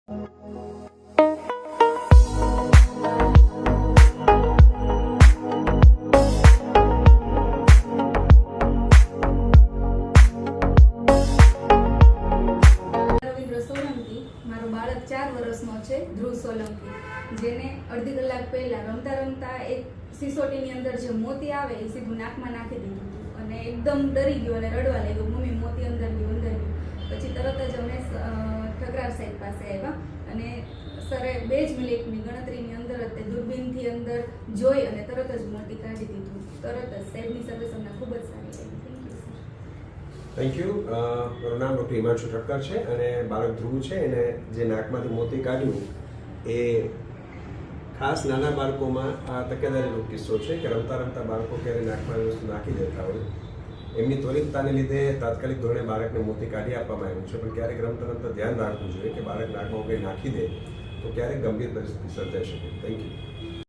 મારો બાળક 4 વર્ષનો છે, ધ્રુવ સોલંકી, જેને અડધી કલાક પહેલા રમતા રમતા એક સિસોટીની અંદર જે મોતી આવે એ સીધું નાકમાં નાખી દીધું હતું અને એકદમ ડરી ગયો અને રડવા લાગ્યો, મમ્મી મોતી અંદર ગયું. પછી તરત જ અમે ઠકરાર સાહેબ પાસે આવ્યા અને સરે 2 જ મિનિટની ગણતરીની અંદર જ તે દૂરબીનથી અંદર જોઈ અને તરત જ મોતી કાઢી દીધું. તરત જ સાહેબની સર્વિસ અમને ખૂબ જ સારી લાગી. Thank you. મારું નામ ડૉક્ટર હિમાંશુ ઠક્કર છે અને બાળક ધ્રુવ છે એને જે નાકમાંથી મોતી કાઢ્યું એ ખાસ નાના બાળકોમાં આ તકેદારીનો કિસ્સો છે કે રમતા રમતા બાળકો ક્યારે નાકમાં વસ્તુ નાખી દેતા હોય. એમની ત્વરિતતાને લીધે તાત્કાલિક ધોરણે બાળકને મોતી કાઢી આપવામાં આવ્યું છે, પણ ક્યારેક રમતા રમતા ધ્યાન રાખવું જોઈએ કે બાળક નાકમાં કંઈ નાખી દે તો ક્યારેક ગંભીર પરિસ્થિતિ સર્જાઈ શકે. Thank you.